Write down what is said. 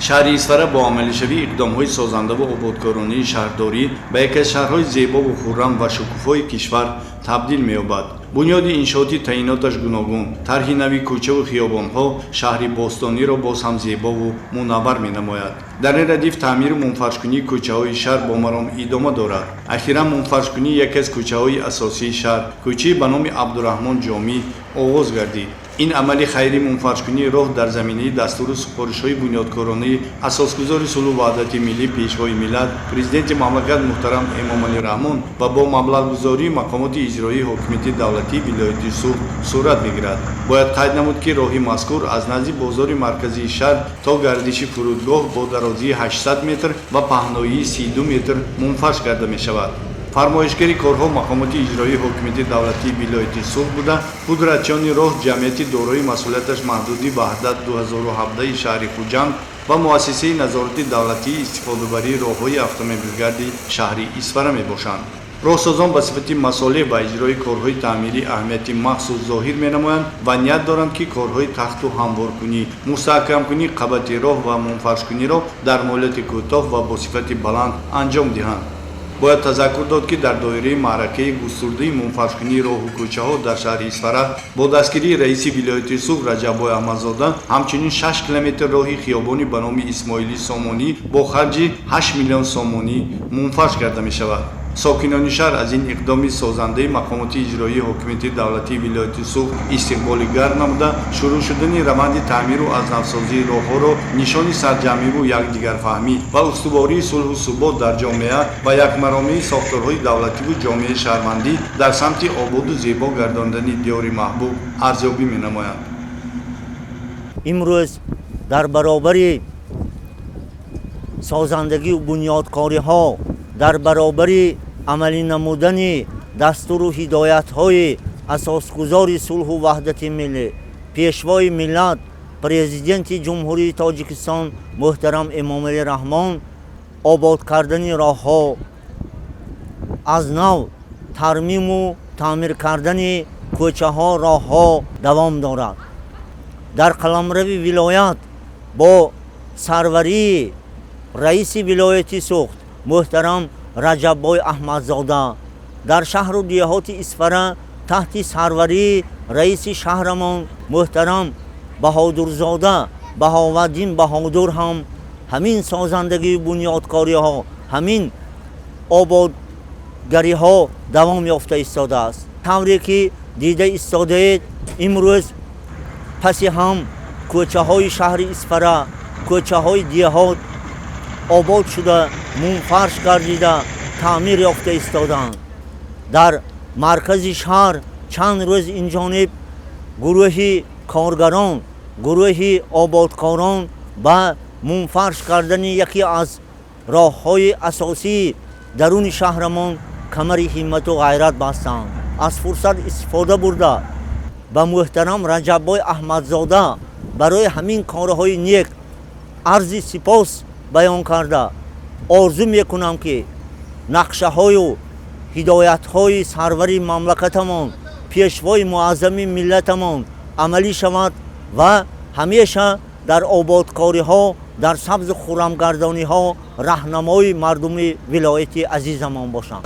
шаҳри Исфара бо амалишавии иқдомҳои созанда ва ободкоронии шаҳрдорӣ ба яке аз шаҳрҳои зебову хуррам ва шукуфои кишвар табдил меёбад. бунёди иншооти таъиноташ гуногун, тарҳи нави кӯчаву хиёбонҳо шаҳри бостониро боз ҳам зебову мунаввар менамояд. дар ин радиф таъмиру мунфаршкунии кӯчаҳои шаҳр бо маром идома дорад. ахиран мунфаршкунии яке аз кӯчаҳои асосии шаҳр, кӯчаи ба номи Абдураҳмон Ҷомӣ оғоз гардид. ин амали хайри мунфаршкунии роҳ дар заминаи дастуру супоришҳои бунёдкоронаи асосгузори сулҳу ваҳдати миллӣ пешвои миллат президенти мамлакат муҳтарам Эмомалӣ Раҳмон ва бо маблағгузории мақомоти иҷроии ҳокимияти давлатии вилояти Суғд сурат мегирад. бояд қайд намуд ки роҳи мазкур аз назди бозори марказии шаҳр то гардиши фурудгоҳ бо дарозии 800 метр ва паҳноии 32 метр мунфарш карда мешавад. фармоишгари корҳо мақомоти иҷроии ҳокимияти давлатии вилояти Суғд буда пудратчиёни роҳ ҷамъияти дорои масъулияташ маҳдуди ваҳдат 2017 шаҳри Хуҷанд ва муассисаи назорати давлатии истифодабарии роҳҳои автомобилгарди шаҳри Исфара мебошанд. роҳсозон ба сифати масолеҳ ва иҷрои корҳои таъмирӣ аҳамияти махсус зоҳир менамоянд ва ният доранд ки корҳои тахту ҳамворкунӣ, мустаҳкамкунии қабати роҳ ва мунфаршкуниро дар муҳлати кӯтоҳ ва бо сифати баланд анҷом диҳанд. бояд тазаккур дод ки дар доираи маъракаи густурдаи мунфаршкунии роҳу кӯчаҳо дар шаҳри Исфара бо дастгирии раиси вилояти Суғд Раҷаббой Аҳмадзода ҳамчунин 6 километр роҳи хиёбони ба номи Исмоилӣ Сомонӣ бо харҷи 8 миллион сомонӣ мунфарш карда мешавад. сокинони шаҳр аз ин иқдоми созандаи мақомоти иҷроии ҳокимияти давлатии вилояти Суғд истиқболи гарм намуда, шурӯъ шудани раванди таъмиру азнавсозии роҳҳоро нишони сарҷамъиву якдигарфаҳмӣ ва устувории сулҳу субот дар ҷомеа ва якмаромии сохторҳои давлативу ҷомеаи шаҳрвандӣ дар самти ободу зебо гардондани диёри маҳбуб арзёбӣ менамоянд. имрӯз дар баробари созандагию бунёдкориҳо, дар баробари амалӣ намудани дастуру ҳидоятҳои асосгузори сулҳу ваҳдати миллӣ, пешвои миллат президенти ҷумҳурии Тоҷикистон муҳтарам Эмомалӣ Раҳмон, обод кардани роҳҳо, аз нав тармиму таъмир кардани кӯчаҳо, роҳҳо давом дорад. дар қаламрави вилоят бо сарварии раиси вилояти Суғд муҳтарам Раҷаббой Аҳмадзода, дар шаҳру диёҳоти Исфара таҳти сарварии раиси шаҳрамон муҳтарам Баҳодурзода Баҳоваддин Баҳодур ҳам ҳамин созандагии бунёдкориҳо, ҳамин ободгариҳо давом ёфта истодааст. тавре ки дида истодаед, имрӯз паси ҳам кӯчаҳои шаҳри Исфара, кӯчаҳои диёҳот обод шуда, мунфарш гардида, таъмир ёфта истодаанд. дар маркази шаҳр чанд рӯз инҷониб гурӯҳи коргарон, гурӯҳи ободкорон ба мунфарш кардани яке аз роҳҳои асосии даруни шаҳрамон камари ҳиммату ғайрат бастанд. аз фурсат истифода бурда ба муҳтарам Раҷаббой Аҳмадзода барои ҳамин корҳои нек арзи сипос баён карда, орзу мекунам ки нақшаҳою ҳидоятҳои сарвари мамлакатамон, пешвои муаззами миллатамон амалӣ шавад ва ҳамеша дар ободкориҳо, дар сабзу хуррамгардониҳо раҳнамои мардуми вилояти азизамон бошам.